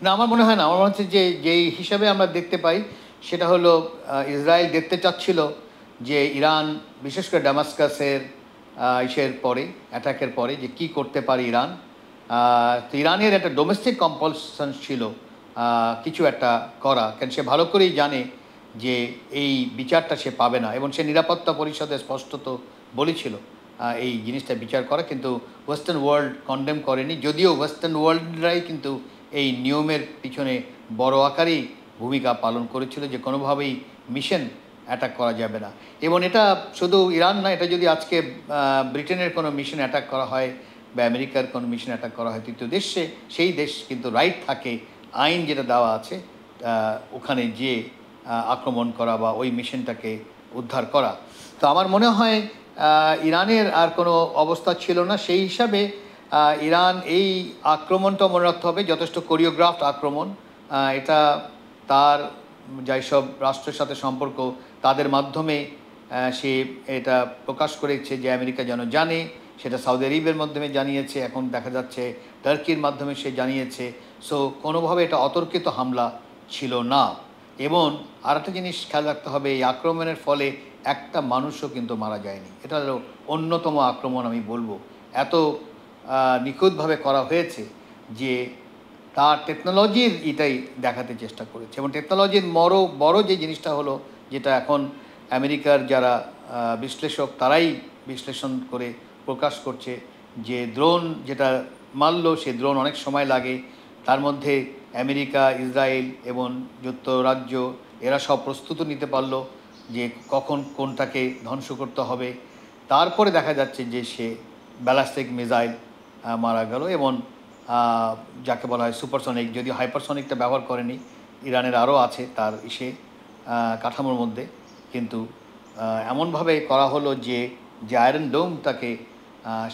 না, আমার মনে হয় না। আমার মনে হচ্ছে যে যেই হিসাবে আমরা দেখতে পাই সেটা হলো ইসরায়েল দেখতে চাচ্ছিল যে ইরান, বিশেষ করে ড্যামাস্কাসের ইসের পরে, অ্যাটাকের পরে, যে কি করতে পারে ইরান। তো ইরানের একটা ডোমেস্টিক কম্পালশন ছিল কিছু একটা করা, কারণ সে ভালো করেই জানে যে এই বিচারটা সে পাবে না, এবং সে নিরাপত্তা পরিষদে স্পষ্টত বলেছিল এই জিনিসটা বিচার করা, কিন্তু ওয়েস্টার্ন ওয়ার্ল্ড কন্ডেম করেনি, যদিও ওয়েস্টার্ন ওয়ার্ল্ডরাই কিন্তু এই নিয়মের পিছনে বড় আকারেই ভূমিকা পালন করেছিল যে কোনোভাবেই মিশন অ্যাটাক করা যাবে না। এবং এটা শুধু ইরান না, এটা যদি আজকে ব্রিটেনের কোনো মিশন অ্যাটাক করা হয় বা আমেরিকার কোনো মিশন অ্যাটাক করা হয় তৃতীয় দেশে, সেই দেশ কিন্তু রাইট থাকে, আইন যেটা দেওয়া আছে ওখানে যে আক্রমণ করা বা ওই মিশনটাকে উদ্ধার করা। তো আমার মনে হয় ইরানের আর কোনো অবস্থা ছিল না। সেই হিসাবে ইরান এই আক্রমণটা মনে রাখতে হবে যথেষ্ট কোরিওগ্রাফড আক্রমণ। এটা তার যেসব রাষ্ট্রের সাথে সম্পর্ক তাদের মাধ্যমে সে এটা প্রকাশ করেছে যে আমেরিকা যেন জানে, সেটা সৌদি আরবের মাধ্যমে জানিয়েছে, এখন দেখা যাচ্ছে টার্কির মাধ্যমে সে জানিয়েছে। সো কোনোভাবে এটা অতর্কিত হামলা ছিল না। এবং আর একটা জিনিস খেয়াল রাখতে হবে, এই আক্রমণের ফলে একটা মানুষও কিন্তু মারা যায়নি। এটা হলো অন্যতম আক্রমণ আমি বলবো, এত নিখুঁতভাবে করা হয়েছে যে তার টেকনোলজির এটাই দেখাতে চেষ্টা করেছে। এবং টেকনোলজির বড় যে জিনিসটা হলো, যেটা এখন আমেরিকার যারা বিশ্লেষক তারাই বিশ্লেষণ করে প্রকাশ করছে, যে ড্রোন যেটা মারল, সে ড্রোন অনেক সময় লাগে। তার মধ্যে আমেরিকা, ইসরায়েল এবং যুক্তরাজ্য এরা সব প্রস্তুতি নিতে পারলো যে কখন কোনটাকে ধ্বংস করতে হবে। তারপরে দেখা যাচ্ছে যে সে ব্যালাস্টিক মিসাইল মারা গেল, এবং যাকে বলা হয় সুপারসনিক, যদিও হাইপারসনিকটা ব্যবহার করেনি, ইরানের আরও আছে তার কাঠামোর মধ্যে, কিন্তু এমনভাবে করা হলো যে আয়রন ডোমটাকে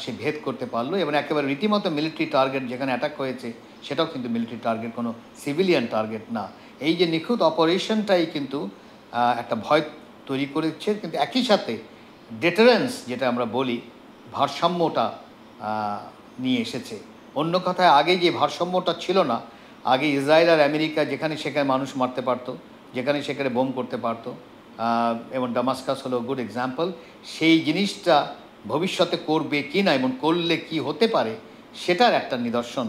সে ভেদ করতে পারলো, এবং একেবারে রীতিমতো মিলিটারি টার্গেট যেখানে অ্যাটাক হয়েছে সেটাও কিন্তু মিলিটারি টার্গেট, কোনো সিভিলিয়ান টার্গেট না। এই যে নিখুঁত অপারেশনটাই কিন্তু একটা ভয় তৈরি করেছে, কিন্তু একই সাথে ডেটারেন্স যেটা আমরা বলি, ভারসাম্যটা নিয়ে এসেছে। অন্য কথায় আগে যে ভারসাম্যটা ছিল না, আগে ইসরায়েল আর আমেরিকা যেখানে সেখানে মানুষ মারতে পারতো, যেখানে সেখানে বোম করতে পারতো, এবং ড্যামাস্কাস হলো গুড এক্সাম্পল। সেই জিনিসটা ভবিষ্যতে করবে কি না এবং করলে কি হতে পারে সেটার একটা নিদর্শন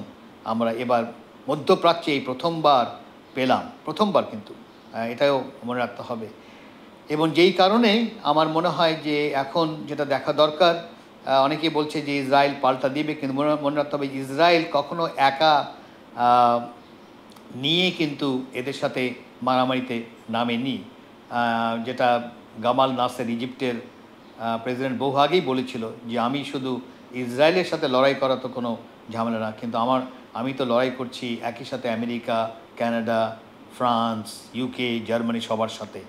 আমরা এবার মধ্যপ্রাচ্যে এই প্রথমবার পেলাম, প্রথমবার, কিন্তু এটাও মনে রাখতে হবে। এবং যেই কারণে আমার মনে হয় যে এখন যেটা দেখা দরকার, অনেকেই বলছে যে ইসরায়েল পাল্টা দিবে, কিন্তু মনে রাখতে হবে ইসরায়েল কখনো একা নিয়ে কিন্তু এদের সাথে মারামারিতে নামেনি। যেটা গামাল নাসের, ইজিপ্টের প্রেসিডেন্ট, বহু আগেই বলেছিল যে আমি শুধু ইসরায়েলের সাথে লড়াই করা তো কোনো ঝামেলা না, কিন্তু আমি তো লড়াই করছি একই সাথে America, Canada, France, UK, Germany, সবার সাথে।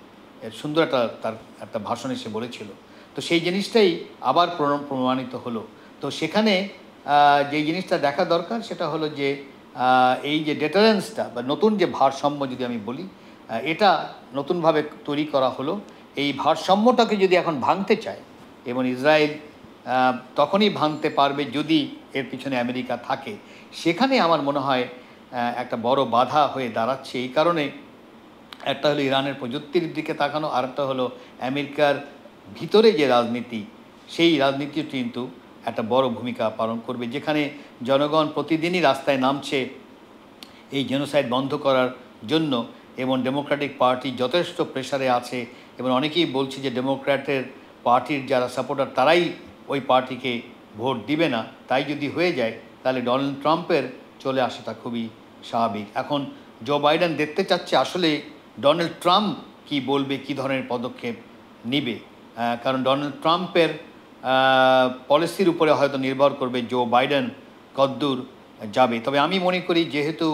সুন্দর তার একটা ভাষণে সে বলেছিল। তো সেই জিনিসটাই আবার প্রমাণিত হলো। তো সেখানে যেই জিনিসটা দেখা দরকার সেটা হলো যে এই যে ডেটারেন্সটা বা নতুন যে ভারসাম্য যদি আমি বলি, এটা নতুনভাবে তৈরি করা হলো। এই ভারসাম্যটাকে যদি এখন ভাঙতে চায়, এবং ইসরায়েল তখনই ভাঙতে পারবে যদি এর পিছনে আমেরিকা থাকে, সেখানে আমার মনে হয় একটা বড় বাধা হয়ে দাঁড়াচ্ছে। এই কারণে একটা হলো ইরানের প্রযুক্তির দিকে তাকানো, আর একটা হলো আমেরিকার ভিতরে যে রাজনীতি, সেই রাজনীতি কিন্তু একটা বড় ভূমিকা পালন করবে, যেখানে জনগণ প্রতিদিনই রাস্তায় নামছে এই জেনোসাইড বন্ধ করার জন্য, এবং ডেমোক্রেটিক পার্টি যথেষ্ট প্রেসারে আছে, এবং অনেকেই বলছে যে ডেমোক্র্যাটের পার্টির যারা সাপোর্টার তারাই ওই পার্টিকে ভোট দিবে না। তাই যদি হয়ে যায় তাহলে ডোনাল্ড ট্রাম্পের চলে আসাটা খুবই স্বাভাবিক। এখন জো বাইডেন দেখতে চাচ্ছে আসলে ডোনাল্ড ট্রাম্প কি বলবে, কী ধরনের পদক্ষেপ নেবে, কারণ ডোনাল্ড ট্রাম্পের পলিসির উপরে হয়তো নির্ভর করবে জো বাইডেন কদ্দূর যাবে। তবে আমি মনে করি যেহেতু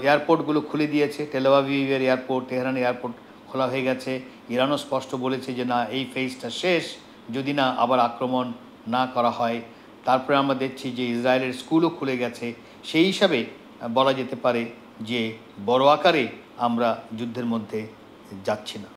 এয়ারপোর্টগুলো খুলে দিয়েছে, টেল আভিভের এয়ারপোর্ট, তেহরানের এয়ারপোর্ট খোলা হয়ে গেছে, ইরানও স্পষ্ট বলেছে যে না, এই ফেজটা শেষ যদি না আবার আক্রমণ না করা হয়। তারপরে আমরা দেখছি যে ইসরায়েলের স্কুলও খুলে গেছে। সেই হিসাবে বলা যেতে পারে যে বড় আকারে আমরা যুদ্ধের মধ্যে যাচ্ছি না।